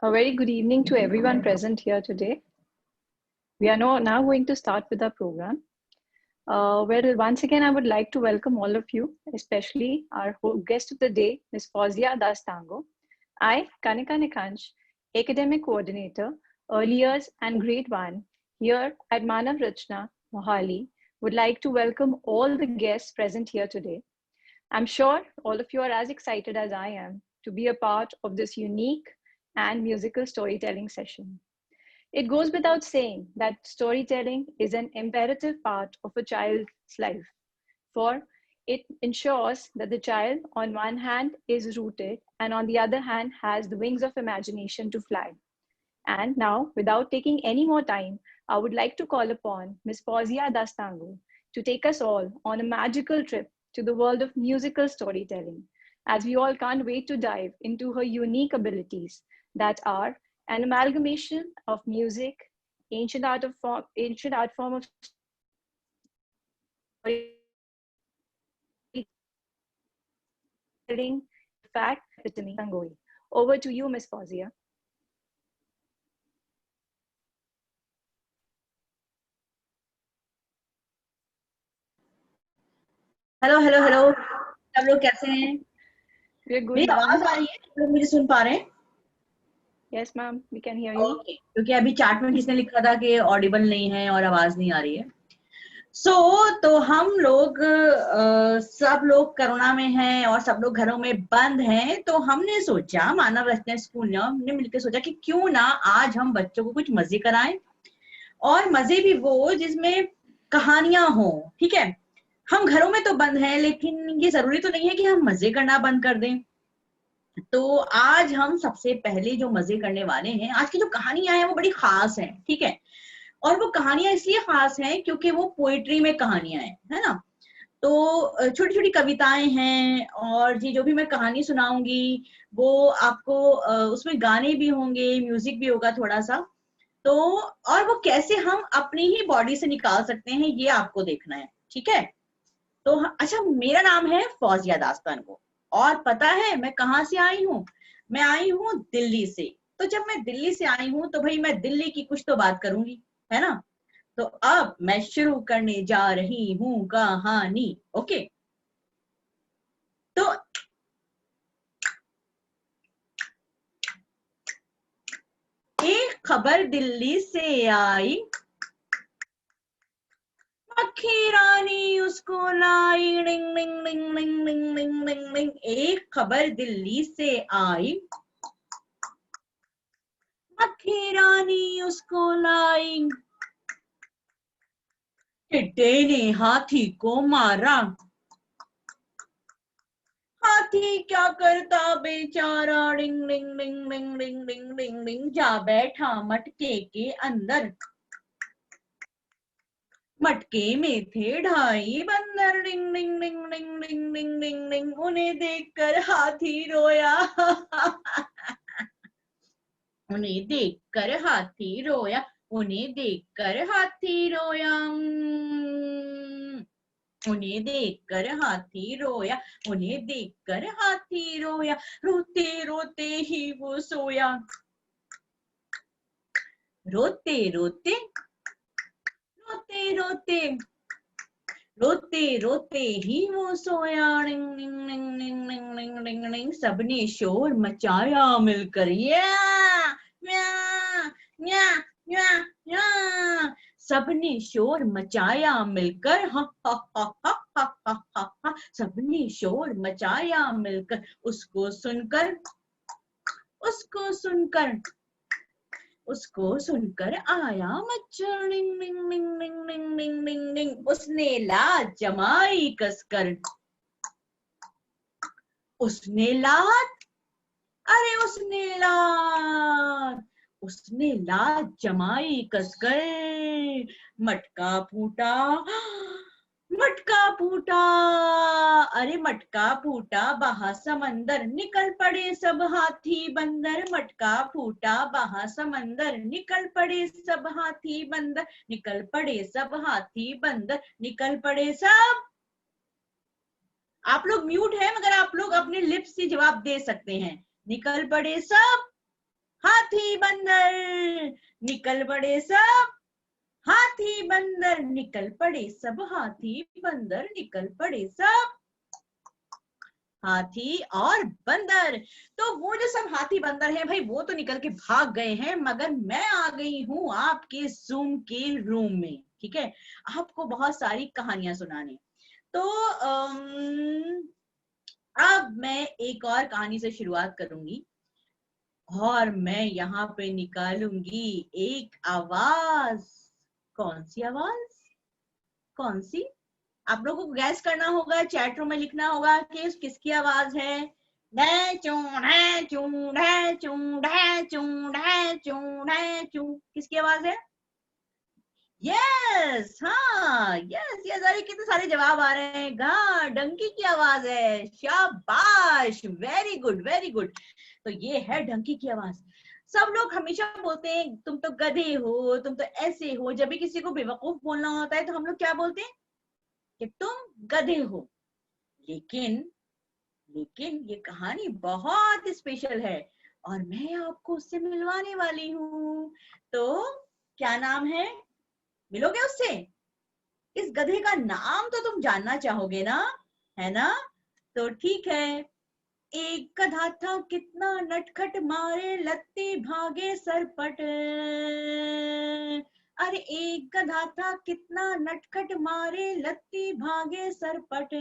A very good evening to everyone present here today. We are now going to start with our program. Well, once again, I would like to welcome all of you, especially our guest of the day, Ms. Fauzia Das Tango. I, Kanika Nikansh, Academic Coordinator, Early Years and Grade 1, here at Manav Rachna, Mohali, would like to welcome all the guests present here today. I'm sure all of you are as excited as I am to be a part of this unique and musical storytelling session. It goes without saying that storytelling is an imperative part of a child's life, for it ensures that the child, on one hand, is rooted and on the other hand, has the wings of imagination to fly. And now, without taking any more time, I would like to call upon Ms. Fauzia Dastango to take us all on a magical trip to the world of musical storytelling, as we all can't wait to dive into her unique abilities that are an amalgamation of music, ancient art form of storytelling, fact, epitome, Tangoi. Over to you, Ms. Fauzia. Hello hello hello, सब लोग कैसे हैं? We are good, मेरी ma'am. आवाज आ रही है? आप लोग मुझे सुन पा रहे हैं? Yes, ma'am. We can hear you. Okay, क्योंकि अभी चैट में किसने लिखा था कि ऑडिबल नहीं है और आवाज नहीं आ रही है। तो हम लोग सब लोग कोरोना में हैं और सब लोग घरों में बंद हैं, तो हमने सोचा, मानव रचना स्कूल ने हमने मिलकर सोचा कि क्यों ना आज हम बच्चों को कुछ मजे कराएं, और मजे भी वो जिसमें कहानियां हो। ठीक है, हम घरों में तो बंद हैं, लेकिन ये जरूरी तो नहीं है कि हम मजे करना बंद कर दें। तो आज हम सबसे पहले जो मजे करने वाले हैं, आज की जो कहानियां हैं वो बड़ी खास हैं। ठीक है, और वो कहानियां इसलिए खास हैं क्योंकि वो पोएट्री में कहानियां हैं, है ना। तो छोटी छोटी कविताएं हैं, और ये जो भी मैं कहानी सुनाऊंगी वो आपको उसमें गाने भी होंगे, म्यूजिक भी होगा थोड़ा सा। तो और वो कैसे हम अपनी ही बॉडी से निकाल सकते हैं, ये आपको देखना है। ठीक है, तो अच्छा, मेरा नाम है फौजिया दास्तान को, और पता है मैं कहाँ से आई हूँ? मैं आई हूँ दिल्ली से। तो जब मैं दिल्ली से आई हूँ तो भाई मैं दिल्ली की कुछ तो बात करूंगी, है ना। तो अब मैं शुरू करने जा रही हूँ कहानी। ओके, तो एक खबर दिल्ली से आई, मक्खी रानी उसको लाई, डिंग डिंग डिंग डिंग डिंग डिंग डिंग डिंग। एक खबर दिल्ली से आई, मक्खी रानी उसको लाई, टिड्डे ने हाथी को मारा। हाथी क्या करता बेचारा, डिंग डिंग डिंग डिंग डिंग डिंग डिंग डिंग, जा बैठा मटके के अंदर। मटके में थे ढाई बंदर, डिंग डिंग डिंग डिंग डिंग डिंग डिंग डिंग। उन्हें देखकर हाथी रोया। उन्हें देखकर हाथी रोया, उन्हें देखकर हाथी रोया, उन्हें देखकर हाथी रोया, उन्हें देखकर हाथी रोया। रोते रोते ही वो सोया, रोते रोते, रोते रोते, रोते रोते ही वो सोया। डिंग डिंग डिंग डिंग डिंग डिंग डिंग डिंग। सबने शोर मचाया मिलकर, या म्या म्या म्या म्या। सबने शोर मचाया मिलकर, हा हा हा हा हा हा हा हा। सबने शोर मचाया मिलकर, उसको सुनकर, उसको सुनकर, उसको सुनकर आया मच्छर, डिंग डिंग डिंग डिंग डिंग डिंग डिंग डिंग। उसने लात जमाई कसकर, उसने लात, अरे उसने लात, उसने लात जमाई कसकर। मटका फूटा, मटका फूटा, अरे मटका फूटा बहा समंदर, निकल पड़े सब हाथी बंदर। मटका फूटा बहा समंदर, निकल पड़े सब हाथी बंदर, निकल पड़े सब हाथी बंदर, निकल पड़े सब। आप लोग म्यूट है, मगर आप लोग अपने लिप्स से जवाब दे सकते हैं। निकल पड़े सब हाथी बंदर, निकल पड़े सब हाथी बंदर, निकल पड़े सब हाथी बंदर, निकल पड़े सब हाथी और बंदर। तो वो जो सब हाथी बंदर हैं भाई, वो तो निकल के भाग गए हैं, मगर मैं आ गई हूं आपके जूम के रूम में। ठीक है, आपको बहुत सारी कहानियां सुनाने। तो अब मैं एक और कहानी से शुरुआत करूंगी, और मैं यहाँ पे निकालूंगी एक आवाज। कौन सी आवाज? कौन सी? आप लोगों को गैस करना होगा, चैट रूम में लिखना होगा कि किसकी आवाज है। डै चू डै चू डै चू डै चू डै चू डै चू, किसकी आवाज है? यस, हाँ यस यस, अरे कितने सारे जवाब आ रहे हैं। गा डंकी की आवाज है, शाबाश, वेरी गुड वेरी गुड। तो ये है डंकी की आवाज। सब लोग हमेशा बोलते हैं तुम तो गधे हो, तुम तो ऐसे हो। जब भी किसी को बेवकूफ बोलना होता है तो हम लोग क्या बोलते हैं कि तुम गधे हो। लेकिन लेकिन ये कहानी बहुत स्पेशल है, और मैं आपको उससे मिलवाने वाली हूँ। तो क्या नाम है? मिलोगे उससे? इस गधे का नाम तो तुम जानना चाहोगे ना? है ना? तो ठीक है। एक गधा था कितना नटखट, मारे लत्ती भागे सरपट। अरे एक गधा था कितना नटखट, मारे लत्ती भागे सरपट।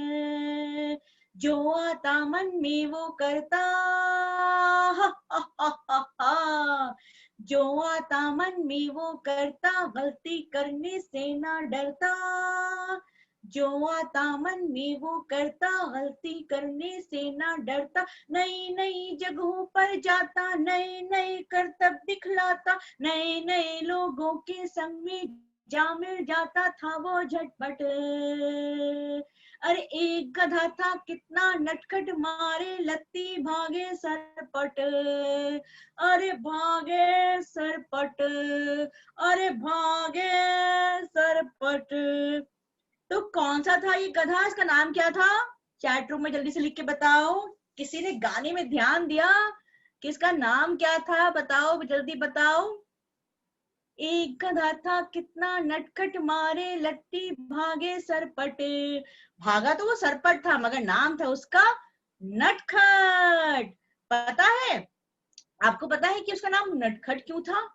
जो आता मन में वो करता, हा, हा, हा, हा, हा। जो आता मन में वो करता, गलती करने से ना डरता। जो आता मन में वो करता, गलती करने से ना डरता। नई नई जगहों पर जाता, नए नए करतब दिखलाता, नए नए लोगों के संग में जा मिल जाता था वो झटपट। अरे एक गधा था कितना नटखट, मारे लत्ती भागे सरपट। अरे भागे सरपट, अरे भागे सरपट। तो कौन सा था ये गधा, इसका नाम क्या था? चैट रूम में जल्दी से लिख के बताओ। किसी ने गाने में ध्यान दिया कि इसका नाम क्या था? बताओ, जल्दी बताओ। एक गधा था कितना नटखट, मारे लत्ती भागे सरपट। भागा तो वो सरपट था, मगर नाम था उसका नटखट। पता है, आपको पता है कि उसका नाम नटखट क्यों था?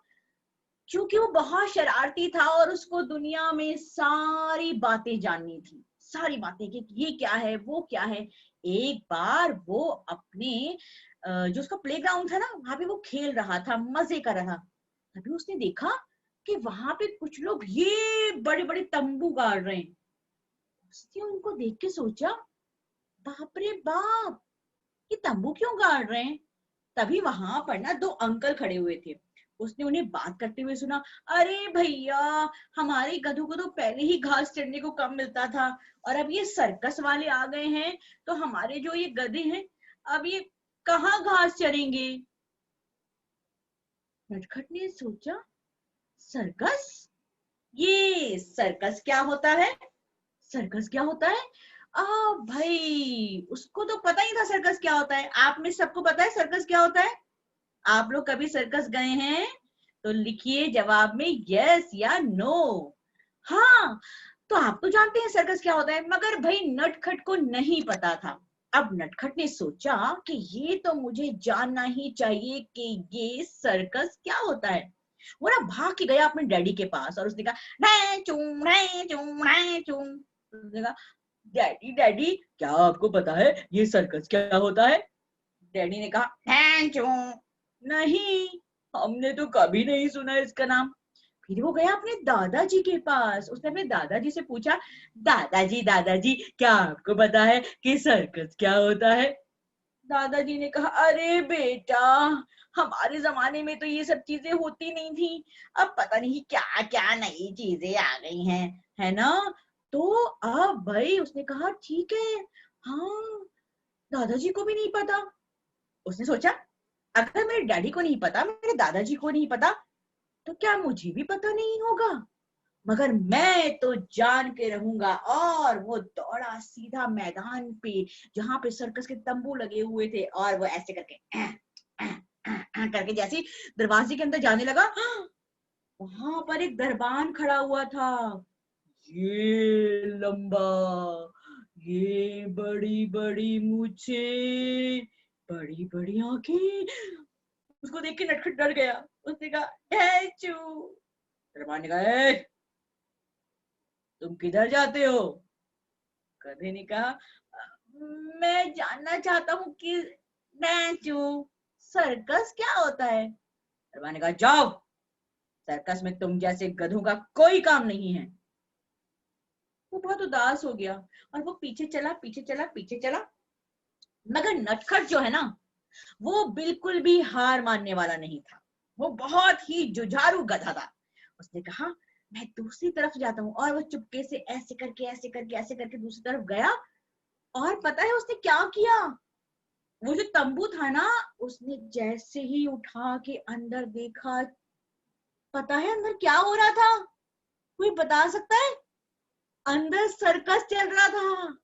क्योंकि वो बहुत शरारती था और उसको दुनिया में सारी बातें जाननी थी, सारी बातें कि ये क्या है, वो क्या है। एक बार वो अपने जो उसका प्लेग्राउंड था ना, वहां पे वो खेल रहा था, मजे कर रहा था। तभी उसने देखा कि वहां पे कुछ लोग ये बड़े बड़े तंबू गाड़ रहे हैं। उसने उनको देख के सोचा, बाप रे बाप, ये तंबू क्यों गाड़ रहे हैं? तभी वहां पर ना दो अंकल खड़े हुए थे। उसने उन्हें बात करते हुए सुना, अरे भैया, हमारे गधों को तो पहले ही घास चढ़ने को कम मिलता था, और अब ये सर्कस वाले आ गए हैं, तो हमारे जो ये गधे हैं, अब ये कहाँ घास चरेंगे? नटखट ने सोचा, सर्कस? ये सर्कस क्या होता है? सर्कस क्या होता है? आ भाई, उसको तो पता ही था सर्कस क्या होता है। आप में सबको पता है सर्कस क्या होता है? आप लोग कभी सर्कस गए हैं? तो लिखिए जवाब में यस या नो। हाँ, तो आप तो जानते हैं सर्कस क्या होता है, मगर भाई नटखट को नहीं पता था। अब नटखट ने सोचा कि ये तो मुझे जानना ही चाहिए कि ये सर्कस क्या होता है। वो ना भाग के गया अपने डैडी के पास और उसने कहा, मैं चूं मैं चूं मैं चूं। उसने कहा, डैडी डैडी, क्या आपको पता है ये सर्कस क्या होता है? डैडी ने कहा, मैं चूं, नहीं, हमने तो कभी नहीं सुना इसका नाम। फिर वो गया अपने दादाजी के पास। उसने अपने दादाजी से पूछा, दादाजी दादाजी, क्या आपको पता है कि सर्कस क्या होता है? दादाजी ने कहा, अरे बेटा, हमारे जमाने में तो ये सब चीजें होती नहीं थी, अब पता नहीं क्या क्या नई चीजें आ गई हैं, है ना? तो अब भाई उसने कहा, ठीक है, हाँ, दादाजी को भी नहीं पता। उसने सोचा, अगर मेरे डैडी को नहीं पता, मेरे दादाजी को नहीं पता, तो क्या मुझे भी पता नहीं होगा? मगर मैं तो जान के रहूंगा। और वो दौड़ा सीधा मैदान पे, जहां पे सर्कस के तंबू लगे हुए थे, और वो ऐसे करके करके जैसे दरवाजे के अंदर जाने लगा, वहां पर एक दरबान खड़ा हुआ था। ये लंबा, ये बड़ी बड़ी मूछे, बड़ी बड़ी आंखें। उसको देख के नटखट डर गया। उसने कहा, डैचू। दरबान ने कहा, तुम किधर जाते हो? गधे ने कहा, मैं जानना चाहता हूँ कि डैचू, सर्कस क्या होता है? दरबान ने कहा, जाओ, सर्कस में तुम जैसे गधों का कोई काम नहीं है। वो बहुत उदास हो गया और वो पीछे चला, पीछे चला, पीछे चला। मगर नटखट जो है ना, वो बिल्कुल भी हार मानने वाला नहीं था। वो बहुत ही जुझारू गधा था। उसने कहा, मैं दूसरी तरफ जाता हूँ। और वो चुपके से ऐसे करके ऐसे करके ऐसे करके दूसरी तरफ गया। और पता है उसने क्या किया? वो जो तंबू था ना, उसने जैसे ही उठा के अंदर देखा, पता है अंदर क्या हो रहा था? कोई बता सकता है? अंदर सर्कस चल रहा था।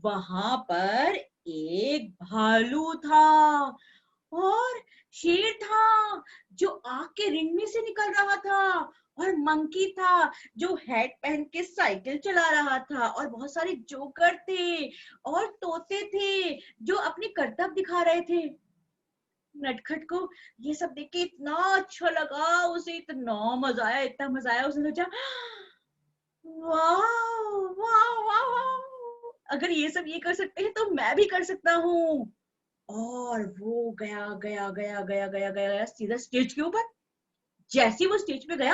वहां पर एक भालू था और शेर था, जो आग के रिंग में से निकल रहा था। और मंकी था जो हैट पहन के साइकिल चला रहा था, और बहुत सारे जोकर थे और तोते थे जो अपनी करतब दिखा रहे थे। नटखट को ये सब देख के इतना अच्छा लगा, उसे इतना मजा आया, इतना मजा आया, उसने सोचा वाह वाह वाह वाह, अगर ये सब ये कर सकते हैं तो मैं भी कर सकता हूँ। और वो गया गया गया गया गया गया गया सीधा स्टेज के ऊपर। जैसे ही वो स्टेज पे गया,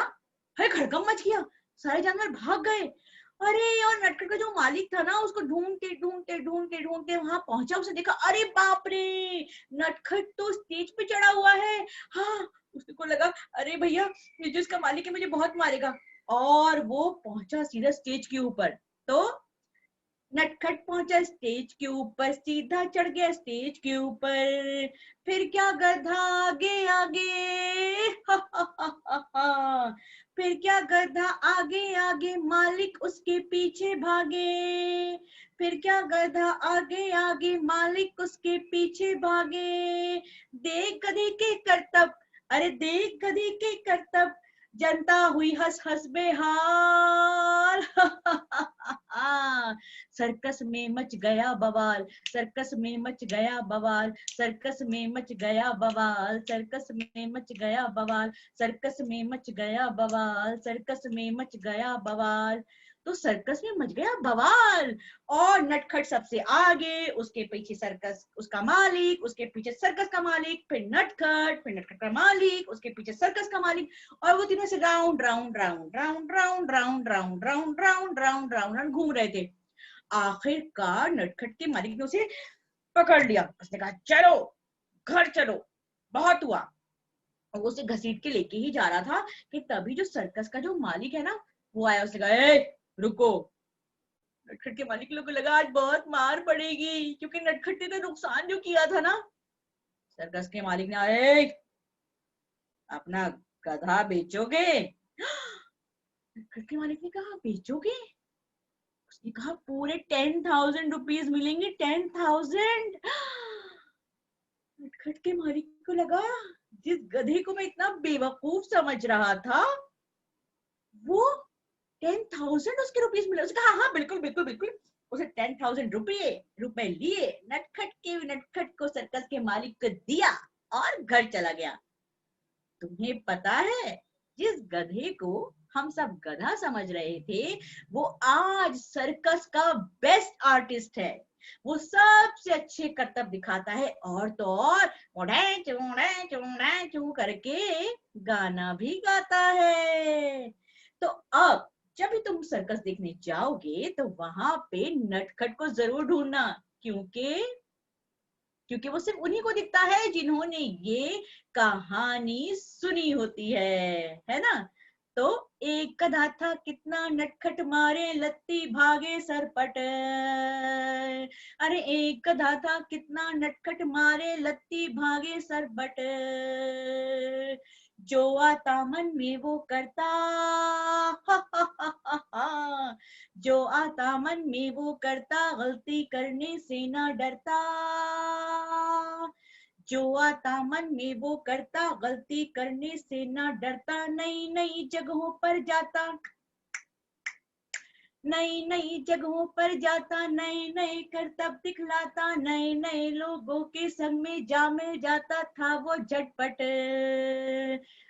अरे खड़कम मच गया, सारे जानवर भाग गए। अरे और नटखट का जो मालिक था ना, उसको ढूंढते ढूंढते ढूंढते ढूंढते वहां पहुंचा, उसे देखा, अरे बाप रे, नटखट तो स्टेज पे चढ़ा हुआ है। हाँ, उसको लगा अरे भैया ये जो इसका मालिक है मुझे बहुत मारेगा, और वो पहुंचा सीधा स्टेज के ऊपर। तो नटखट पहुंचा स्टेज के ऊपर, सीधा चढ़ गया स्टेज के ऊपर। फिर क्या गधा आगे आगे फिर क्या गधा आगे आगे, मालिक उसके पीछे भागे। फिर क्या गधा आगे आगे, मालिक उसके पीछे भागे। देख गधे के करतब, अरे देख गधे के करतब, जनता हुई हंस हंस बेहाल सर्कस में मच गया बवाल, सर्कस में मच गया बवाल, सर्कस में मच गया बवाल, सर्कस में मच गया बवाल, सर्कस में मच गया बवाल, सर्कस में मच गया बवाल। तो सर्कस में मच गया बवाल, और नटखट सबसे आगे, उसके पीछे सर्कस उसका मालिक, उसके पीछे सर्कस का मालिक, फिर नटखट का मालिक, उसके पीछे सर्कस का मालिक, और वो तीनों से round round round round round round round round round round round घूम रहे थे। आखिरकार नटखट के मालिक ने उसे पकड़ लिया। उसने कहा चलो घर चलो, बहुत हुआ। और वो उसे घसीट के लेके ही जा रहा था कि तभी जो सर्कस का जो मालिक है ना, वो आया। उसने कहा ए रुको। नटखट के मालिक लोगों को लगा आज बहुत मार पड़ेगी, क्योंकि नटखट ने तो नुकसान जो किया था ना। सर्कस के मालिक ने आए, अपना गधा बेचोगे? नटखट के मालिक ने कहा बेचोगे? उसने कहा पूरे 10,000 रुपीज मिलेंगे, 10,000। नटखट के मालिक को लगा जिस गधे को मैं इतना बेवकूफ समझ रहा था, वो 10,000 उसके रुपीज मिले। उसने कहा हाँ बिल्कुल बिल्कुल बिल्कुल। उसे 10,000 रुपए लिए, नटखट को सर्कस के मालिक को दिया और घर चला गया। तुम्हें पता है, जिस गधे को हम सब गधा समझ रहे थे, वो आज सर्कस का बेस्ट आर्टिस्ट है। वो सबसे अच्छे करतब दिखाता है, और तो और चूं चूं करके गाना भी गाता है। तो अब जब भी तुम सर्कस देखने जाओगे तो वहां पे नटखट को जरूर ढूंढना, क्योंकि वो सिर्फ उन्हीं को दिखता है जिन्होंने ये कहानी सुनी होती है ना। तो एक गधा था कितना नटखट, मारे लत्ती भागे सरपट। अरे एक गधा था कितना नटखट, मारे लत्ती भागे सरपट। जो आता मन में वो करता, जो आता मन में वो करता, गलती करने से ना डरता। जो आता मन में वो करता, गलती करने से ना डरता। नई नई जगहों पर जाता, नई नई जगहों पर जाता, नए नए करतब दिखलाता, नए नए लोगों के संग में जा मिल जाता था वो झटपट।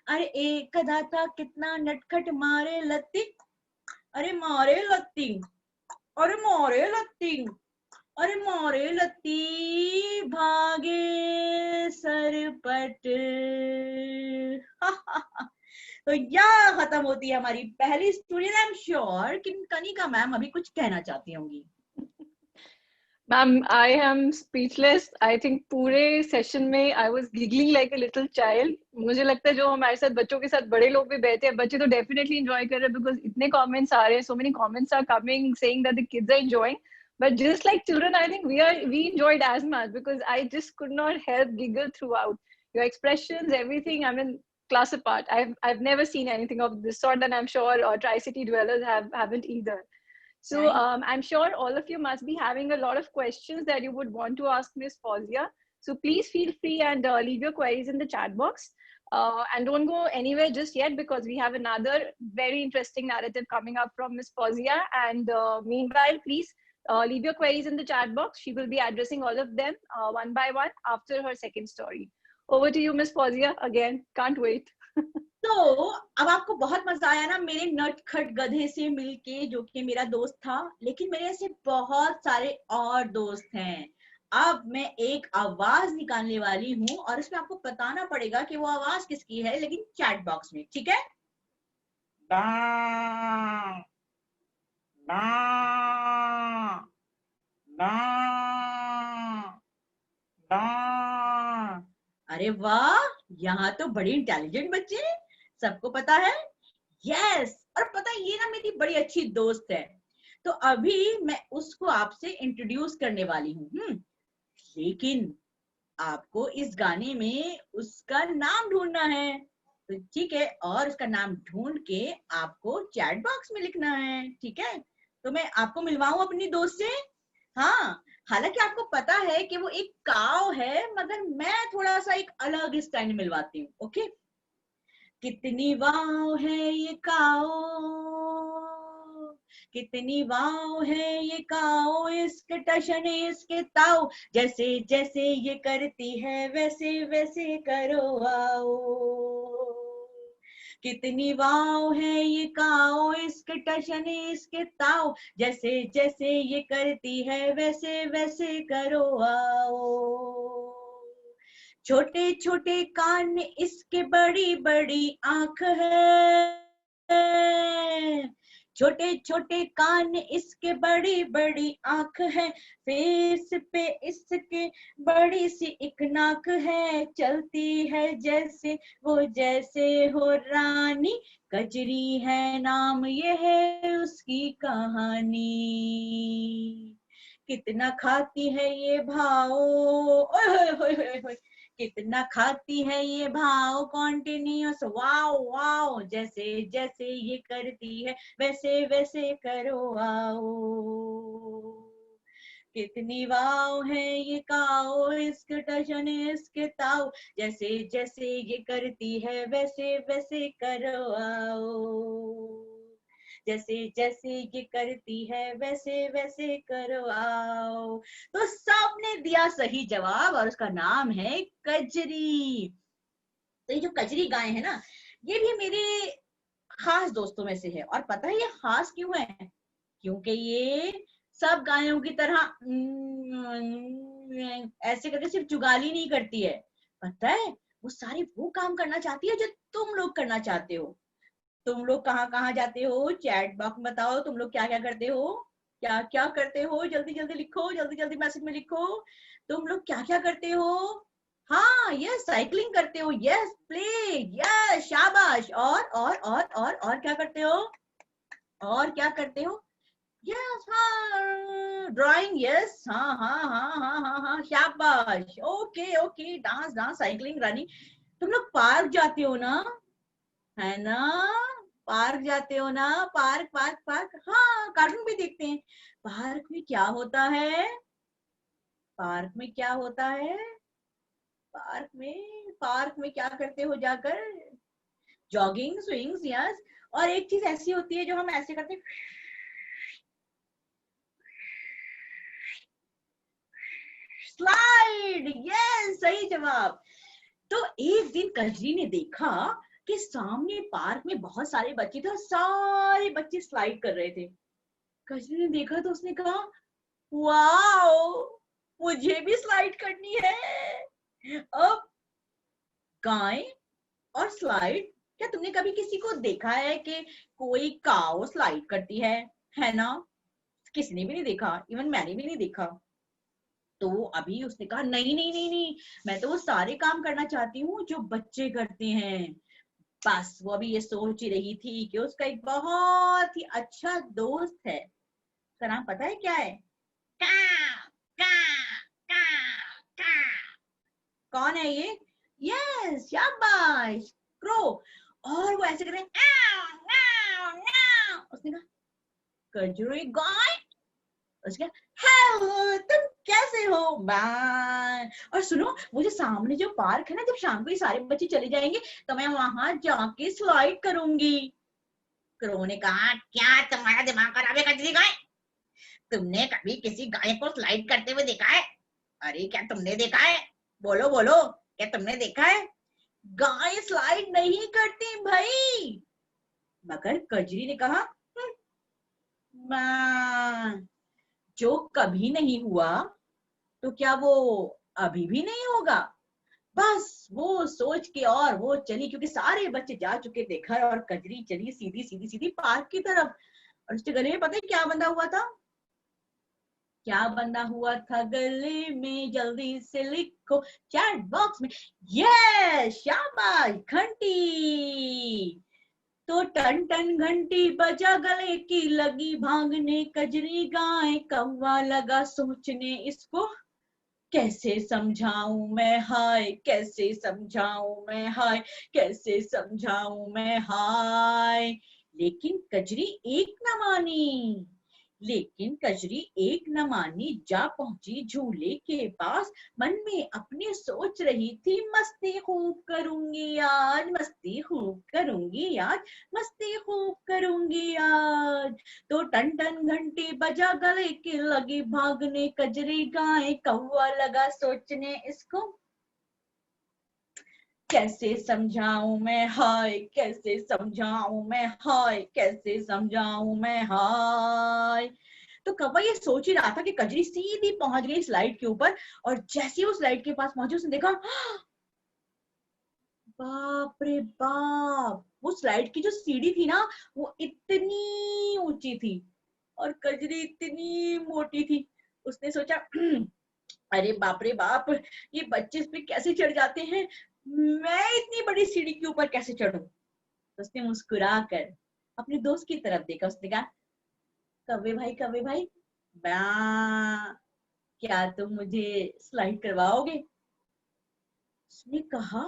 अरे एक गधा था कितना नटखट, मारे लत्ती, अरे मारे लत्ती, अरे मारे लत्ती, अरे मारे लत्ती भागे सरपट। तो यहाँ खत्म होती है हमारी पहली स्टोरी। आई एम श्योर कि कनिका मैम अभी कुछ कहना चाहती होंगी। Ma'am, I am speechless. I think पूरे सेशन में I was giggling like a little child. मुझे लगता है जो हमारे साथ बच्चों के साथ बड़े लोग भी बैठे हैं, बच्चे तो definitely enjoy कर रहे हैं because इतने comments आ रहे हैं, so many comments are coming saying that the kids are enjoying. But just like children, I think we enjoyed as much because I just could not help giggle throughout. Your expressions, everything. I mean, class apart. I've never seen anything of this sort, and I'm sure Tri-City dwellers haven't either. So I'm sure all of you must be having a lot of questions that you would want to ask Ms. Fauzia. So please feel free and leave your queries in the chat box. And don't go anywhere just yet, because we have another very interesting narrative coming up from Ms. Fawzia. And meanwhile, please leave your queries in the chat box. She will be addressing all of them one by one after her second story. Over to you, Ms. Fawzia. Again, can't wait. तो अब आपको बहुत मजा आया ना मेरे नटखट गधे से मिलके, जो कि मेरा दोस्त था, लेकिन मेरे ऐसे बहुत सारे और दोस्त हैं। अब मैं एक आवाज निकालने वाली हूँ और इसमें आपको बताना पड़ेगा कि वो आवाज किसकी है, लेकिन चैट बॉक्स में, ठीक है? बा, बा, बा, बा। अरे वाह, यहाँ तो बड़ी इंटेलिजेंट बच्चे हैं, सबको पता है। यस, और पता है ये ना मेरी बड़ी अच्छी दोस्त है, तो अभी मैं उसको आपसे इंट्रोड्यूस करने वाली हूँ। लेकिन आपको इस गाने में उसका नाम ढूंढना है, तो ठीक है, और उसका नाम ढूंढ के आपको चैट बॉक्स में लिखना है, ठीक है? तो मैं आपको मिलवाऊं अपनी दोस्त से। हाँ, हालांकि आपको पता है कि वो एक काव है, मगर मैं थोड़ा सा एक अलग स्टाइल में मिलवाती हूँ, ओके? कितनी वाव है ये काओ, कितनी वाव है ये काओ, इसके टशन इसके ताओ, जैसे जैसे ये करती है वैसे वैसे करो आओ। कितनी वाव है ये काओ, इसके टशन इसके ताओ, जैसे जैसे ये करती है वैसे वैसे करो आओ। छोटे छोटे कान इसके बड़ी बड़ी आंख है, छोटे छोटे कान इसके बड़ी बड़ी आंख है, फेस पे इसके बड़ी सी एक नाक है, चलती है जैसे वो जैसे हो रानी, कजरी है नाम ये है उसकी कहानी। कितना खाती है ये भाओ, ओए होए होए होए होए, कितना खाती है ये भाव, कॉन्टिन्यूस वाओ वाओ, जैसे जैसे ये करती है वैसे वैसे करो आओ। कितनी वाव है ये काओ, इसके टशन इसके ताओ, जैसे जैसे ये करती है वैसे वैसे करो आओ। जैसे जैसे ये करती है वैसे वैसे करो आओ। तो सबने दिया सही जवाब और उसका नाम है कजरी। तो ये जो कजरी गाय है ना, ये भी मेरे खास दोस्तों में से है, और पता है ये खास क्यों है? क्योंकि ये सब गायों की तरह ऐसे करके सिर्फ जुगाली नहीं करती है, पता है वो सारे वो काम करना चाहती है जो तुम लोग करना चाहते हो। तुम लोग कहाँ कहाँ जाते हो, चैट बॉक्स में बताओ तुम लोग क्या क्या करते हो, क्या क्या करते हो, जल्दी जल्दी लिखो, जल्दी जल्दी मैसेज में लिखो, तुम लोग क्या क्या करते हो। हाँ, यस, साइकिलिंग करते हो, यस, प्ले, यस, शाबाश, और क्या करते हो, और क्या करते हो, यस, हाँ, ड्राइंग, यस, हाँ हाँ हाँ हाँ हाँ हाँ, शाबाश, okay okay, dance dance, cycling, running. तुम लोग पार्क जाते हो ना, है ना? पार्क जाते हो ना, पार्क पार्क पार्क, हाँ, कार्टून भी देखते हैं। पार्क में क्या होता है, पार्क में क्या होता है, पार्क में क्या करते हो जाकर, जॉगिंग, स्विंग्स, यस। और एक चीज ऐसी होती है जो हम ऐसे करते हैं, स्लाइड, यस, सही जवाब। तो एक दिन कजरी ने देखा कि सामने पार्क में बहुत सारे बच्चे थे और सारे बच्चे स्लाइड कर रहे थे। कजरी ने देखा तो उसने कहा, वाओ, मुझे भी स्लाइड करनी है। अब गाय और स्लाइड, क्या तुमने कभी किसी को देखा है कि कोई काऊ स्लाइड करती है ना? किसी ने भी नहीं देखा, इवन मैंने भी नहीं देखा। तो अभी उसने कहा, नहीं नहीं नहीं नहीं, मैं तो वो सारे काम करना चाहती हूँ जो बच्चे करते हैं। बस वो अभी ये सोच ही रही थी कि उसका एक बहुत ही अच्छा दोस्त है, उसका नाम पता है क्या है? का, का, का, का। कौन है ये? यस, शाबाश, क्रो। और वो ऐसे कर रहे हैं, उसने कहा, कजरी गाय, उसने कहा, हेलो, तुम कैसे हो? मैं और सुनो, वो जो सामने जो पार्क है ना, जब शाम को ये सारे बच्चे चले जाएंगे तो मैं वहां जाके स्लाइड करूंगी। क्रो ने कहा, क्या तुम्हारा दिमाग खराब है कजरी गाय? तुमने कभी किसी गाय को स्लाइड करते हुए देखा है? अरे क्या तुमने देखा है? बोलो बोलो, क्या तुमने देखा है? गाय स्लाइड नहीं करती भाई। मगर कजरी ने कहा, "माँ, जो कभी नहीं हुआ तो क्या वो अभी भी नहीं होगा?" बस वो सोच के और वो चली, क्योंकि सारे बच्चे जा चुके थे घर, और कजरी चली सीधी सीधी सीधी पार्क की तरफ। और उसके गले में पता है क्या बंधा हुआ था? क्या बंधा हुआ था गले में? जल्दी से लिखो चैट बॉक्स में। यस, शाबाश, घंटी। तो टन टन घंटी बजा, गले की लगी भागने, कजरी गाय कौवा लगा सोचने, इसको कैसे समझाऊं मैं, हाय कैसे समझाऊं मैं, हाय कैसे समझाऊं मैं, हाय। लेकिन कजरी एक न मानी। लेकिन कजरी एक न मानी, जा पहुंची झूले के पास। मन में अपने सोच रही थी, मस्ती खूब करूंगी आज, मस्ती खूब करूंगी आज, मस्ती खूब करूंगी आज। तो टन टन घंटी बजा, गले की लगी भागने, कजरी गाय कौवा लगा सोचने, इसको कैसे समझाऊं मैं, हाय कैसे समझाऊं मैं, हाय कैसे समझाऊं मैं, हाय। तो कौवा ये सोच ही रहा था कि कजरी सीधी पहुंच गई स्लाइड के ऊपर, और जैसे ही उस स्लाइड के पास पहुंची, उसने देखा, बाप रे बाप, वो स्लाइड की जो सीढ़ी थी ना, वो इतनी ऊंची थी और कजरी इतनी मोटी थी। उसने सोचा, अरे बाप रे बाप, ये बच्चे इस पे कैसे चढ़ जाते हैं, मैं इतनी बड़ी सीढ़ी के ऊपर कैसे चढ़ूं? तो उसने मुस्कुरा कर अपने दोस्त की तरफ देखा। उसने कहा, कव्वे भाई, क्या तुम मुझे स्लाइड करवाओगे? उसने कहा,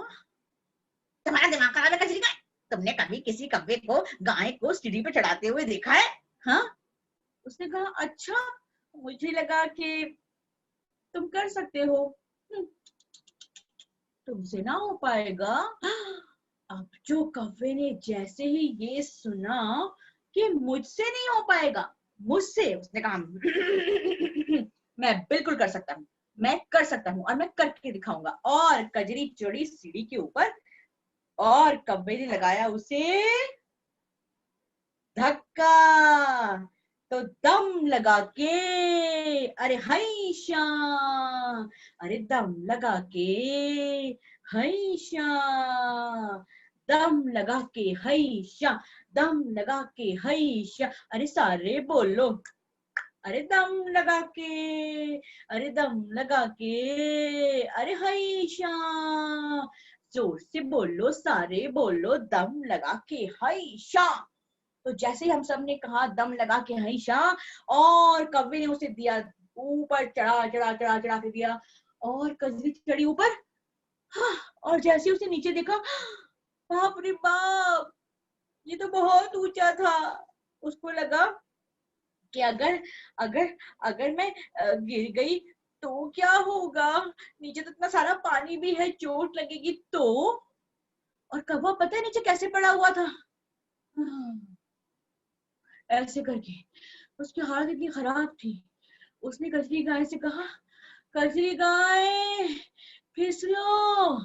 तुम्हारा दिमाग खराब है कजरी गाय? तुमने कभी किसी कव्वे को, गाय को सीढ़ी पे चढ़ाते हुए देखा है? हाँ? उसने कहा, अच्छा, मुझे लगा कि तुम कर सकते हो। तुमसे ना हो पाएगा। अब जो कव्वे ने जैसे ही ये सुना कि मुझसे नहीं हो पाएगा, मुझसे, उसने कहा, मैं बिल्कुल कर सकता हूँ, मैं कर सकता हूँ और मैं करके दिखाऊंगा। और कजरी चढ़ी सीढ़ी के ऊपर, और कव्वे ने लगाया उसे धक्का। तो दम लगा के, अरे हैशा, अरे दम लगा के हैशा, दम लगा के हैशा, दम लगा के हैशा। अरे सारे बोलो, अरे दम लगा के, अरे दम लगा के, अरे हैशा। जोर से बोलो, सारे बोलो, दम लगा के हैशा। तो जैसे ही हम सब ने कहा दम लगा के हईशा, और कव्वे ने उसे दिया ऊपर, चढ़ा चढ़ा चढ़ा चढ़ा के दिया, और कजरी चढ़ी ऊपर। हाँ, और जैसे ही उसने नीचे देखा, बाप रे बाप, ये तो बहुत ऊंचा था। उसको लगा कि अगर अगर अगर मैं गिर गई तो क्या होगा, नीचे तो इतना सारा पानी भी है, चोट लगेगी तो। और कौवा पता है नीचे कैसे पड़ा हुआ था? ऐसे करके उसकी हालत इतनी खराब थी। उसने कजरी गाय से कहा, कजरी गाय फिसलो।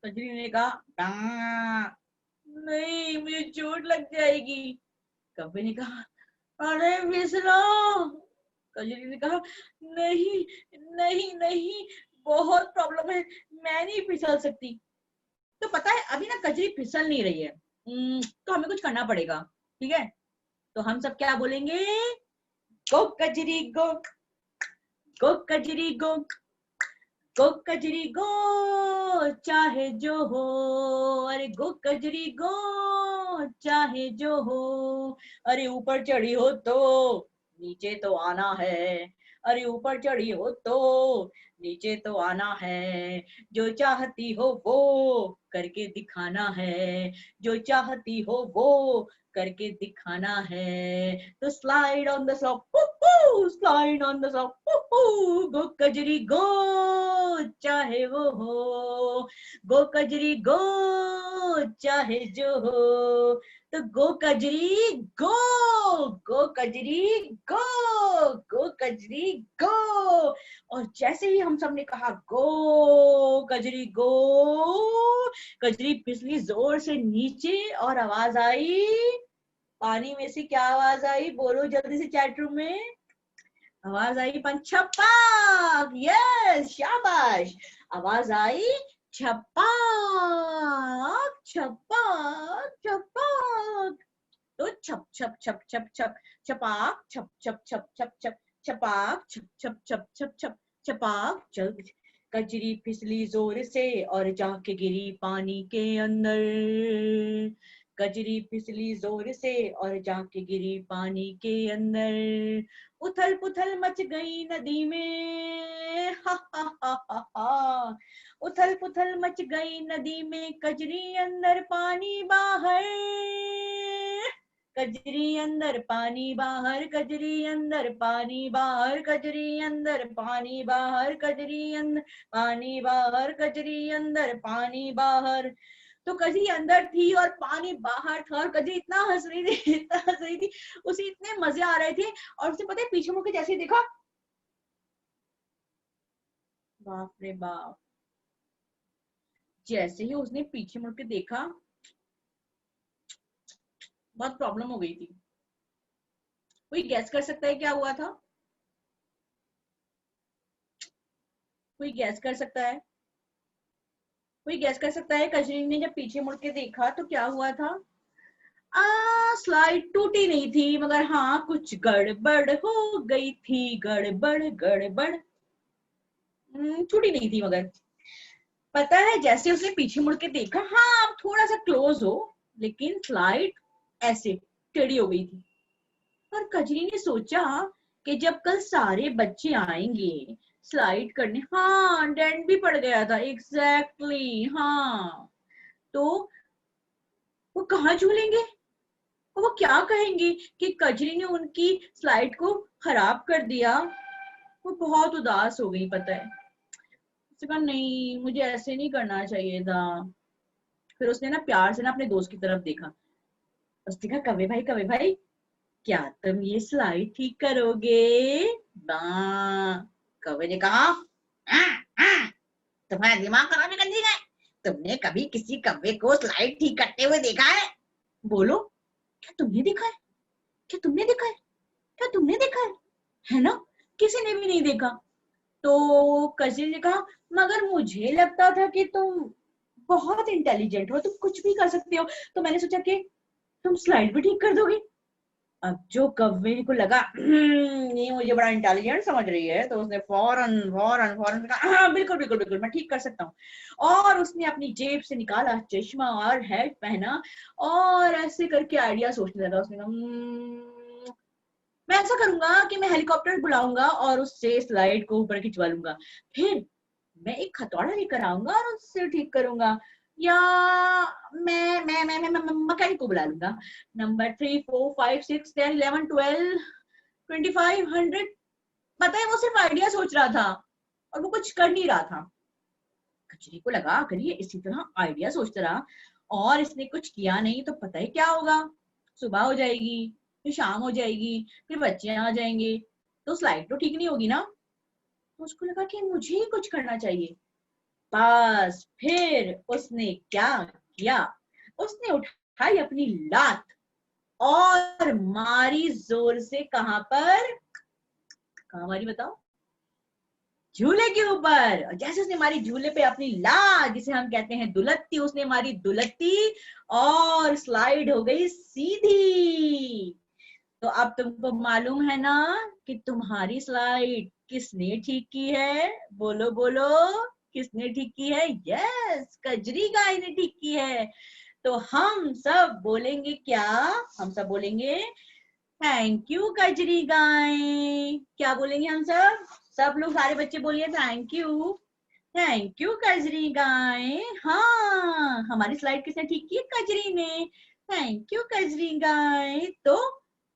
कजरी ने कहा, नहीं, मुझे चोट लग जाएगी। कव्वे ने कहा, अरे फिसलो। कजरी ने कहा, नहीं नहीं नहीं, बहुत प्रॉब्लम है, मैं नहीं फिसल सकती। तो पता है अभी ना कजरी फिसल नहीं रही है, तो हमें कुछ करना पड़ेगा, ठीक है? तो हम सब क्या बोलेंगे? गो कजरी गो, गो कजरी गो, गो कजरी गो, चाहे जो हो। अरे गो कजरी गो, चाहे जो हो। अरे ऊपर चढ़ी हो तो नीचे तो आना है, अरे ऊपर चढ़ी हो तो नीचे तो आना है, जो चाहती हो वो करके दिखाना है, जो चाहती हो वो करके दिखाना है। तो slide on the slope, slide on the slope, go Kajri go, चाहे वो हो, गो कजरी गो, चाहे जो हो। तो गो कजरी गो, गो कजरी गो, गो कजरी गो। और जैसे ही हम सब ने कहा गो कजरी गो, कजरी फिसली जोर से नीचे और आवाज आई, पानी में से क्या आवाज आई, बोलो जल्दी से चैट रूम में। आवाज आई छपाक, यस शाबाश, आवाज आई छपाक, छपाक छपाक। तो छप छप छप छप छप छपाक, छप छप छप छप छप छपाक, छप छप छप छप छप छपाक। चल कजरी फिसली जोर से और जाके गिरी पानी के अंदर, कजरी फिसली जोर से और जाके गिरी पानी के अंदर। उथल पुथल मच गई नदी में, हा हा हा हा हा, उथल पुथल मच गई नदी में, कजरी अंदर पानी बाहर, कजरी अंदर पानी बाहर, कजरी अंदर पानी बाहर, कजरी अंदर पानी बाहर, कजरी अंदर पानी बाहर, कजरी अंदर पानी बाहर। तो कजरी अंदर थी और पानी बाहर था, और कजरी इतना हंस रही थी, इतना हंस रही थी, उसे इतने मजे आ रहे थे। और उसे पता है पीछे मुड़ के जैसे ही देखा, बाप रे बाप, जैसे ही उसने पीछे मुड़ के देखा बहुत प्रॉब्लम हो गई थी। कोई गैस कर सकता है क्या हुआ था? कोई गैस कर सकता है? कोई गैस कर सकता है कजरी ने जब पीछे मुड़ के देखा तो क्या हुआ था? स्लाइड टूटी नहीं थी, मगर हाँ कुछ गड़बड़ हो गई थी, गड़बड़ गड़बड़। टूटी नहीं थी, मगर पता है जैसे उसने पीछे मुड़ के देखा, हाँ अब थोड़ा सा क्लोज हो, लेकिन स्लाइड ऐसे टेढ़ी हो गई थी। और कजरी ने सोचा कि जब कल सारे बच्चे आएंगे स्लाइड करने, हाँ डेंट भी पड़ गया था, एग्जैक्टली हाँ, तो वो कहाँ झूलेंगे, वो क्या कहेंगे कि कजरी ने उनकी स्लाइड को खराब कर दिया। वो बहुत उदास हो गई, पता है। उसने कहा नहीं, मुझे ऐसे नहीं करना चाहिए था। फिर उसने ना प्यार से ना अपने दोस्त की तरफ देखा, उसने कहा कवे भाई क्या तुम ये स्लाइड ठीक करोगे? कवे ने कहा तुम्हारा दिमाग खराब कर दिया है, तुमने कभी किसी कव्वे को स्लाइड ठीक करते हुए देखा है? बोलो, क्या तुमने देखा है? क्या तुमने देखा है? क्या तुमने देखा है ना? किसी ने भी नहीं देखा। तो कजिन ने कहा मगर मुझे लगता था कि तुम बहुत इंटेलिजेंट हो, तुम कुछ भी कर सकते हो, तो मैंने सोचा कि तुम स्लाइड भी ठीक कर दोगे। अब जो कव्वे को लगा ये मुझे बड़ा इंटेलिजेंट समझ रही है, तो उसने फौरन फौरन फौरन कहा हाँ बिल्कुल बिल्कुल बिल्कुल मैं ठीक कर सकता हूँ। और उसने अपनी जेब से निकाला चश्मा और हैट पहना और ऐसे करके आइडिया सोचने लगा। उसने कहा मैं ऐसा करूंगा कि मैं हेलीकॉप्टर बुलाऊंगा और उससे स्लाइड को ऊपर खिंचवा लूंगा, फिर मैं एक हथौड़ा लेकर आऊंगा और उससे ठीक करूंगा, या मैं मैकेनिक को बुला लूंगा। नंबर 3 4 5 6 10 11 12 25 100। पता है वो सिर्फ आइडिया सोच रहा था और वो कुछ कर नहीं रहा था। कचरी को लगा अगर ये इसी तरह आइडिया सोचता रहा और इसने कुछ किया नहीं तो पता है क्या होगा, सुबह हो जाएगी, फिर शाम हो जाएगी, फिर बच्चे आ जाएंगे, तो स्लाइड तो ठीक नहीं होगी ना। तो उसको लगा कि मुझे ही कुछ करना चाहिए। बस फिर उसने क्या किया, उसने उठाई अपनी लात और मारी जोर से। कहां पर? कहां मारी बताओ? झूले के ऊपर। और जैसे उसने मारी झूले पे अपनी लात, जिसे हम कहते हैं दुलत्ती, उसने मारी दुलत्ती और स्लाइड हो गई सीधी। तो अब तुमको मालूम है ना कि तुम्हारी स्लाइड किसने ठीक की है? बोलो बोलो, किसने ठीक की है? यस, कजरी गाय ने ठीक की है। तो हम सब बोलेंगे क्या? हम सब बोलेंगे थैंक यू कजरी गाय। क्या बोलेंगे हम सब? सब लोग सारे बच्चे बोलिए thank you, thank you Kajri गाय। हाँ, हमारी स्लाइड किसने ठीक की? कजरी ने। थैंक यू कजरी गाय। तो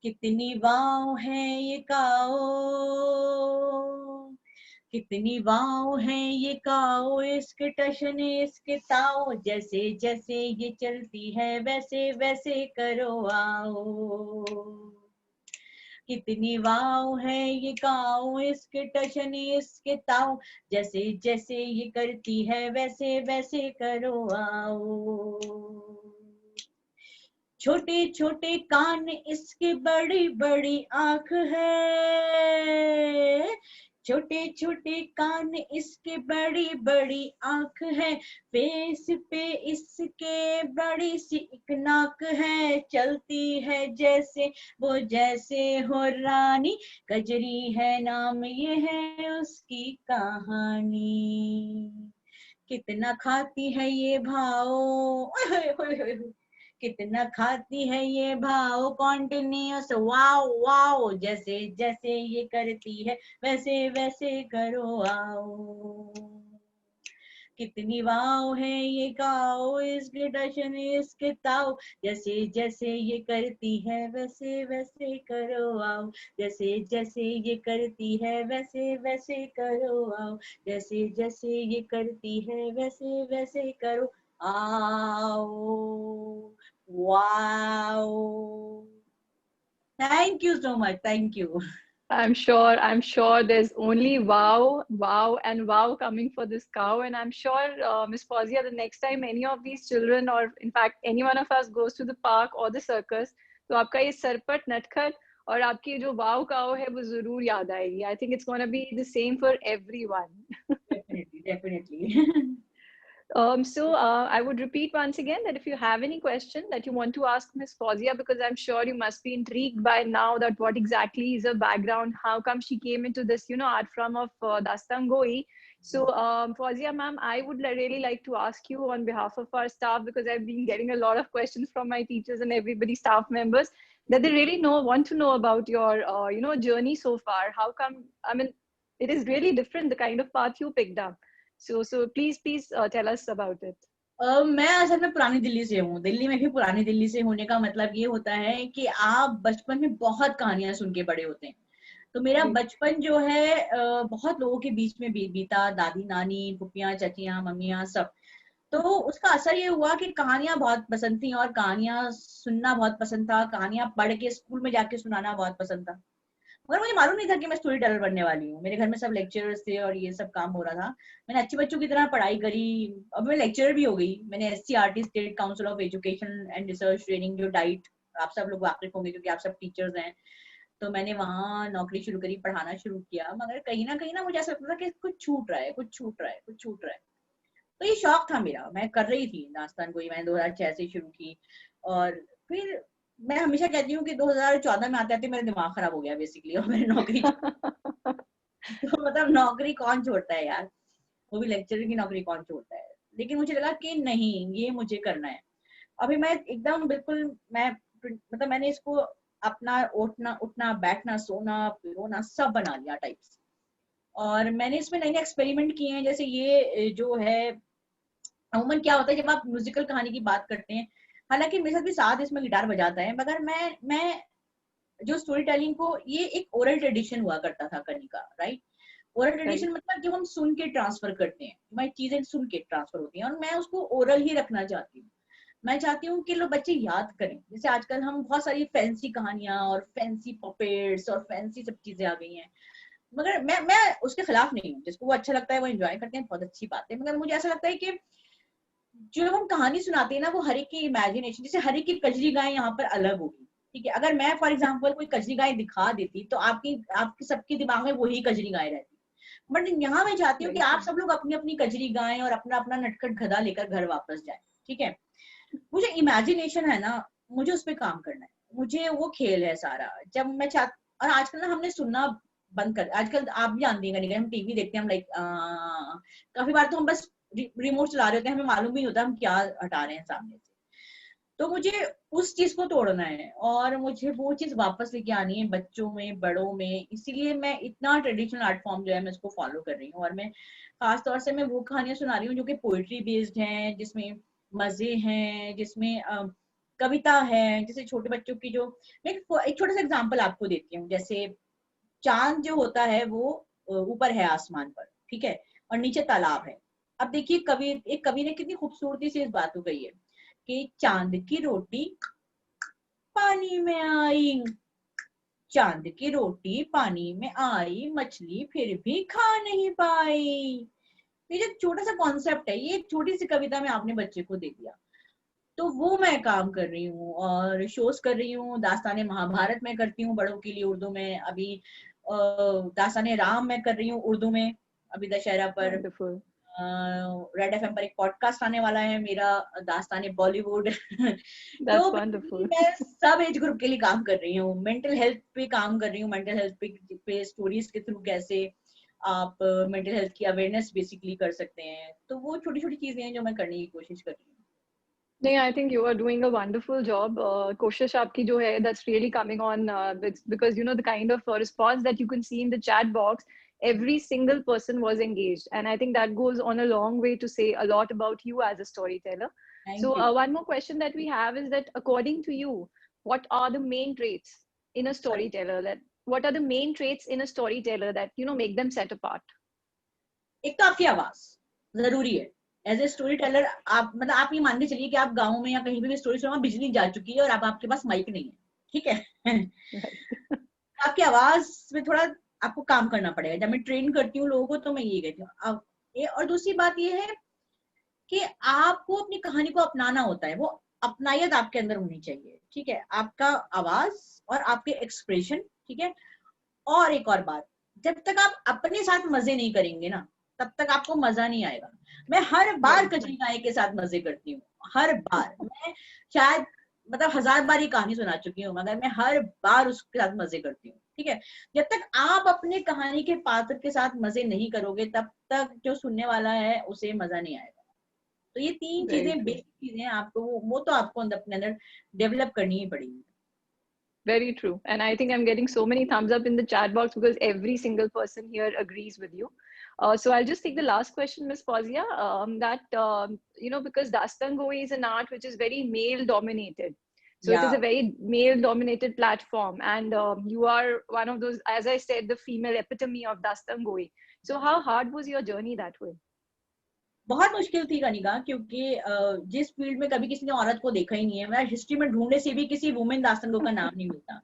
कितनी वाव है ये काओ, कितनी वाव है ये काओ, इसके टशन इसके ताओ, जैसे जैसे ये चलती है वैसे वैसे करो आओ। कितनी वाव है ये काओ, इसके टशन इसके ताओ, जैसे जैसे ये करती है वैसे वैसे करो आओ। छोटे छोटे कान इसके बड़ी बड़ी आंख है, छोटे छोटे कान इसके बड़ी बड़ी आंख है, फेस पे इसके बड़ी सी एक नाक है, चलती है जैसे वो जैसे हो रानी, कजरी है नाम ये है उसकी कहानी। कितना खाती है ये भाओ, कितना खाती है ये भाव, कॉन्टिन्यूस वाओ वाओ, जैसे जैसे ये करती है वैसे वैसे करो आओ। कितनी वाव है ये गाओ, इसके टशन इसके ताओ, जैसे जैसे ये करती है वैसे वैसे करो आओ, जैसे जैसे ये करती है वैसे वैसे करो आओ, जैसे जैसे ये करती है वैसे वैसे करो आओ। Wow. Thank you so much. Thank you. I'm sure there's only wow, wow, and wow coming for this cow. And I'm sure, Miss Fauziya, the next time any of these children, or in fact, any one of us goes to the park or the circus, तो आपका ये सरपट नटखट और आपकी जो wow cow है वो जरूर याद आएगी. I think it's going to be the same for everyone. Definitely, definitely. I would repeat once again that if you have any question that you want to ask Ms. Fauziya, because I'm sure you must be intrigued by now that what exactly is her background, how come she came into this, art form of Dastangoi. So, Fauziya ma'am, I would really like to ask you on behalf of our staff, because I've been getting a lot of questions from my teachers and everybody, staff members, that they really want to know about your, journey so far. How come, I mean, it is really different, the kind of path you picked up. So please tell us about it. मैं असल में पुरानी दिल्ली से हूँ। दिल्ली में भी पुरानी दिल्ली से होने का मतलब ये होता है कि आप बचपन में बहुत कहानियां सुन के बड़े होते हैं। तो मेरा बचपन जो है बहुत लोगों के बीच में बीता, दादी नानी पुप्पियां चाचियां मम्मियां सब। तो उसका असर ये हुआ कि कहानियां बहुत पसंद थी और कहानियां सुनना बहुत पसंद था, कहानियां पढ़ के स्कूल में जाके सुनाना बहुत पसंद था। मगर मुझे मालूम नहीं था कि मैं स्टोरी टेलर बनने वाली हूँ। मेरे घर में सब लेक्चरर्स थे और ये सब काम हो रहा था। मैंने अच्छे बच्चों की तरह पढ़ाई करी, अब मैं लेक्चरर भी हो गई। मैंने SCRT state council of education and research training, जो डाइट, आप सब लोग वाकिफ होंगे क्योंकि आप सब टीचर्स हैं, तो मैंने वहां नौकरी शुरू करी, पढ़ाना शुरू किया। मगर कहीं ना मुझे ऐसा लगता था कि कुछ छूट रहा है, कुछ छूट रहा है, कुछ छूट रहा है। तो ये शौक था मेरा, मैं कर रही थी दास्तान गोई। मैंने 2006 से शुरू की और फिर मैं हमेशा कहती हूँ कि 2014 में आते आते मेरा दिमाग खराब हो गया बेसिकली, और मैंने नौकरी तो मतलब नौकरी कौन छोड़ता है यार, वो भी लेक्चरर की नौकरी कौन छोड़ता है। लेकिन मुझे लगा कि नहीं, ये मुझे करना है। अभी मैं एकदम बिल्कुल, मैं मतलब मैंने इसको अपना उठना उठना बैठना सोना रोना सब बना लिया टाइप्स। और मैंने इसमें नए नए एक्सपेरिमेंट किए हैं। जैसे ये जो है, अमूमन क्या होता है जब आप म्यूजिकल कहानी की बात करते हैं, हालांकि मेरे साथ भी साथ इसमें गिटार बजाता है, मगर मैं जो स्टोरी टेलिंग को, ये एक ओरल ट्रेडिशन हुआ करता था करने का, राइट। ओरल ट्रेडिशन मतलब जो हम सुन के ट्रांसफर करते हैं, हमारी चीजें सुन के ट्रांसफर होती हैं, और मैं उसको ओरल ही रखना चाहती हूँ। मैं चाहती हूँ कि लोग बच्चे याद करें। जैसे आजकल हम बहुत सारी फैंसी कहानियां और फैंसी पपेट्स और फैंसी सब चीजें आ गई हैं, मगर मैं उसके खिलाफ नहीं हूँ। जिसको वो अच्छा लगता है वो एंजॉय करते हैं, बहुत अच्छी बात है। मगर मुझे ऐसा लगता है कि जो हम कहानी सुनाते हैं ना, वो हर एक की इमेजिनेशन, जैसे हर एक की कजरी गाय यहाँ पर अलग होगी, ठीक है। अगर मैं फॉर एग्जांपल कोई कजरी गाय दिखा देती तो आपकी सबके दिमाग में वही कजरी गाय रहती। बट यहाँ मैं चाहती हूँ कि आप सब लोग अपनी अपनी कजरी गाएं और अपना अपना नटखट गधा लेकर घर वापस जाए, ठीक है। मुझे इमेजिनेशन है ना, मुझे उस पर काम करना है, मुझे वो खेल है सारा। जब मैं और आजकल ना हमने सुनना बंद कर, आजकल आप भी जानती हैं, हम टीवी देखते हैं, हम लाइक काफी बार तो हम बस रिमोट चला रहे होते हैं, हमें मालूम भी नहीं होता हम क्या हटा रहे हैं सामने से। तो मुझे उस चीज को तोड़ना है और मुझे वो चीज वापस लेके आनी है बच्चों में, बड़ों में। इसीलिए मैं इतना ट्रेडिशनल आर्ट फॉर्म जो है मैं इसको फॉलो कर रही हूँ। और मैं खास तौर से मैं वो कहानियां सुना रही हूँ जो कि पोइट्री बेस्ड हैं, जिसमें मजे हैं, जिसमें कविता है। जैसे छोटे बच्चों की जो, मैं एक छोटा सा एग्जाम्पल आपको देती हूँ। जैसे चांद जो होता है वो ऊपर है आसमान पर, ठीक है, और नीचे तालाब है। अब देखिए एक कवि ने कितनी खूबसूरती से इस बात को कही है कि चांद की रोटी पानी में आई, चांद की रोटी पानी में आई, मछली फिर भी खा नहीं पाई। ये जो छोटा सा कॉन्सेप्ट है, ये छोटी सी कविता में आपने बच्चे को दे दिया। तो वो मैं काम कर रही हूँ और शोज कर रही हूँ। दास्ताने महाभारत में करती हूँ बड़ों के लिए उर्दू में। अभी दास्ताने राम में कर रही हूँ उर्दू में, अभी दशहरा पर। Wonderful. रेड एफएम पर एक पॉडकास्ट आने वाला है मेरा, दास्ताने बॉलीवुड। तो That's basically wonderful. मैं सब एज ग्रुप के लिए काम कर रही हूँ। मेंटल हेल्थ पे काम कर रही हूँ, मेंटल हेल्थ पे स्टोरीज के थ्रू कैसे आप मेंटल हेल्थ की अवेयरनेस बेसिकली कर सकते हैं। तो वो छोटी छोटी चीजें हैं जो मैं करने की कोशिश कर रही हूँ। नहीं, I think you are doing a wonderful job. कोशिश आपकी जो है, that's really coming on because you know the kind of response that you can see in the chat box. Every single person was engaged, and I think that goes on a long way to say a lot about you as a storyteller. So thank you. one more question that we have is that according to you, what are the main traits in a sorry, storyteller? That what are the main traits in a storyteller that make them set apart? एक तो आपकी आवाज जरूरी है। As a story teller आप मतलब आप ये मान के चलिए कि आप गांव में या कहीं भी स्टोरी सुना, बिजली जा चुकी है और अब आपके पास माइक नहीं है, ठीक है। Right. आपकी आवाज में थोड़ा आपको काम करना पड़ेगा। जब मैं ट्रेन करती हूँ लोगों को तो मैं ये कहती हूँ। अब ये, और दूसरी बात ये है कि आपको अपनी कहानी को अपनाना होता है। वो अपनायत आपके अंदर होनी चाहिए, ठीक है, आपका आवाज और आपके एक्सप्रेशन, ठीक है। और एक और बात, जब तक आप अपने साथ मजे नहीं करेंगे ना, तब तक आपको मजा नहीं आएगा। मैं हर बार Very true. कजरी नायक के साथ मजे करती हूँ, हर बार। मैं शायद मतलब 1000 बार ये कहानी सुना चुकी हूँ, मगर मैं हर बार उसके साथ मजे करती हूँ, ठीक है। जब तक आप अपने कहानी के पात्र के साथ मजे नहीं करोगे, तब तक जो सुनने वाला है उसे मजा नहीं आएगा। तो ये तीन Very चीजें true. बेसिक चीजें आपको, वो तो आपको अपने अंदर डेवलप करनी ही पड़ेगी। Very true. And I think I'm getting so many thumbs up in the chat box because every single person here agrees with you. So I'll just take the last question, Ms. Fauziya, because Dastangoi is an art which is very male dominated. So it is या a very male dominated platform. And you are one of those, as I said, the female epitome of Dastangoi. So how hard was your journey that way? बहुत मुश्किल थी कनिका, क्योंकि जिस field में कभी किसी ने औरत को देखा ही नहीं है, मैं हिस्ट्री में ढूंढने से भी किसी वुमेन दास्तानगो का नाम नहीं मिलता।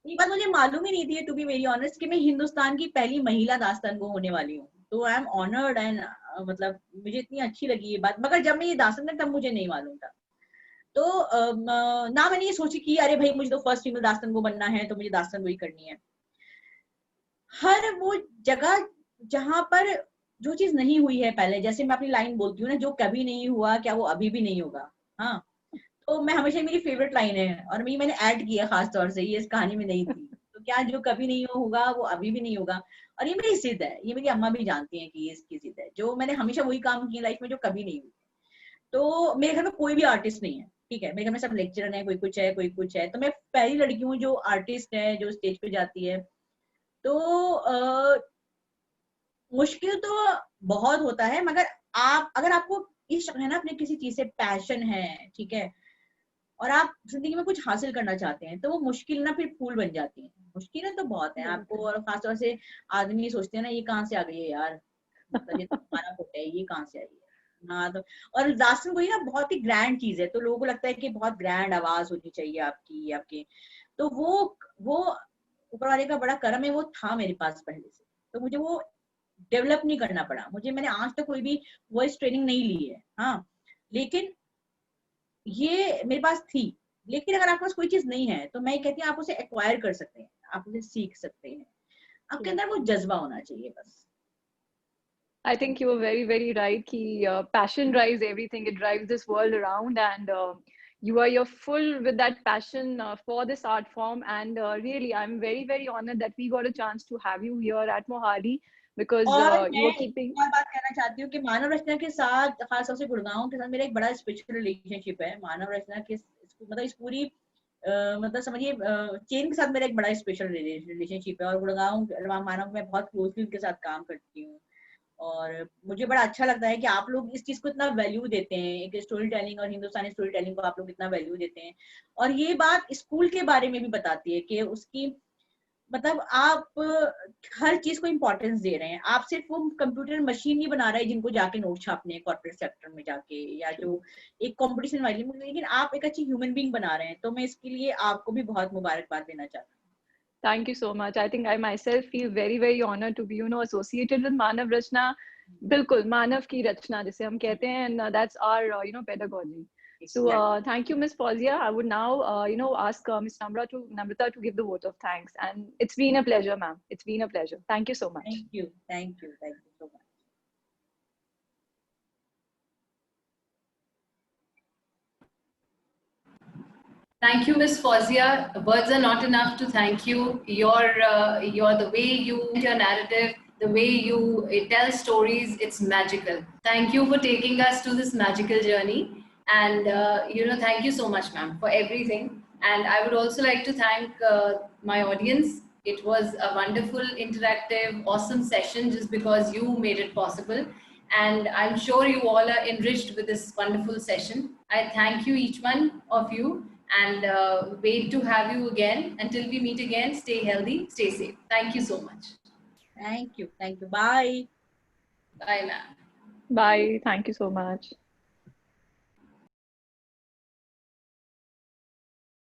ये बात मुझे मालूम ही नहीं थी, टू बी वेरी ऑनेस्ट, कि मैं हिंदुस्तान की पहली महिला दास्तानगो होने वाली हूँ। तो आई एम ऑनर्ड एंड मतलब मुझे इतनी अच्छी लगी ये बात। मगर जब मैं ये दास्तान, तब मुझे नहीं मालूम था। तो ना मैंने ये सोची कि अरे भाई मुझे तो फर्स्ट फीमेल दास्तानगो बनना है तो मुझे दास्तानगो ही करनी है। हर वो जगह जहां पर जो चीज नहीं हुई है पहले, जैसे मैं अपनी लाइन बोलती हूँ ना, जो कभी नहीं हुआ क्या वो अभी भी नहीं होगा। हाँ, तो मैं हमेशा, मेरी फेवरेट लाइन है और मैंने ऐड किया खास तौर से, ये इस कहानी में नहीं थी। तो क्या जो कभी नहीं होगा वो अभी भी नहीं होगा। और ये मेरी जिद है, ये मेरी अम्मा भी जानती हैं कि ये इसकी जिद है। जो मैंने हमेशा वही काम किया लाइफ में जो कभी नहीं हुई। तो मेरे घर में कोई भी आर्टिस्ट नहीं है, ठीक है, मेरे घर में सब लेक्चरर है, कोई कुछ है कोई कुछ है। तो मैं पहली लड़की हूँ जो आर्टिस्ट है, जो स्टेज पे जाती है। तो मुश्किल तो बहुत होता है, मगर आप अगर आपको इश्क है ना अपने किसी चीज से, पैशन है, ठीक है, और आप जिंदगी में कुछ हासिल करना चाहते हैं, तो वो मुश्किल ना फिर फूल बन जाती है। मुश्किलें तो बहुत है Very आपको, true. और खासतौर से आदमी सोचते हैं ना ये कहाँ से आ गई है यार, मतलब ये तो हमारा फुट है, ये कहाँ से आई है। हाँ तो, और दास्तान गोई ना बहुत ही ग्रैंड चीज है, तो लोगों को लगता है कि बहुत ग्रैंड आवाज होनी चाहिए आपकी, आपके। तो वो ऊपर वाले का बड़ा करम है, वो था मेरे पास पहले से। तो मुझे वो डेवलप नहीं करना पड़ा मुझे। मैंने आज तक कोई भी वॉइस ट्रेनिंग नहीं ली है, हाँ, लेकिन ये मेरे पास थी। लेकिन अगर आपके पास कोई चीज नहीं है तो मैं कहती हूँ आप उसे एक्वायर कर सकते हैं, आप उसे सीख सकते हैं। आपके True. अंदर वो जज्बा होना चाहिए बस। I think you were very, very right. Ki, passion drives everything. It drives this world around, and you're full with that passion for this art form. And really, I'm very, very honored that we got a chance to have you here at Mohali because और you मैं were keeping. एक और बात कहना चाहती हूँ कि मानव रचना के साथ, खासतौर से गुड़गांव के साथ मेरा एक बड़ा स्पेशल रिलेशनशिप है। मानव रचना के मतलब इस पूरी मतलब समझिए चेन के साथ मेरा एक बड़ा स्पेशल रिलेशनशिप है, और गुड़गांव मानव में बहुत क्लोजली उनके साथ काम करती हूँ। और मुझे बड़ा अच्छा लगता है कि आप लोग इस चीज को इतना वैल्यू देते हैं, एक स्टोरी टेलिंग और हिंदुस्तानी स्टोरी टेलिंग को आप लोग इतना वैल्यू देते हैं। और ये बात स्कूल के बारे में भी बताती है कि उसकी मतलब आप हर चीज को इम्पोर्टेंस दे रहे हैं। आप सिर्फ वो कंप्यूटर मशीन नहीं बना रहे जिनको जाके नोट छापने हैं कॉर्पोरेट सेक्टर में जाके, या जो एक कंपटीशन वाली, लेकिन आप एक अच्छी ह्यूमन बीइंग बना रहे हैं। तो मैं इसके लिए आपको भी बहुत मुबारकबाद देना चाहती हूँ। Thank you so much. I think I myself feel very, very honored to be, associated with Manav Rachna. बिल्कुल मानव की रचना जिसे हम कहते हैं, and that's our, pedagogy. So thank you, Miss Fauzia. I would now, ask Miss Namrata to give the vote of thanks. And it's been a pleasure, ma'am. It's been a pleasure. Thank you so much. Thank you. Thank you. Thank you so much. Thank you, Miss Fauzia. Words are not enough to thank you. You're the way you your narrative, the way you tell stories, it's magical. Thank you for taking us to this magical journey. And, thank you so much, ma'am, for everything. And I would also like to thank my audience. It was a wonderful, interactive, awesome session just because you made it possible. And I'm sure you all are enriched with this wonderful session. I thank you, each one of you, and wait to have you again. Until we meet again, stay healthy, stay safe. Thank you so much. Thank you. Thank you. Bye. Bye, ma'am. Bye. Thank you so much.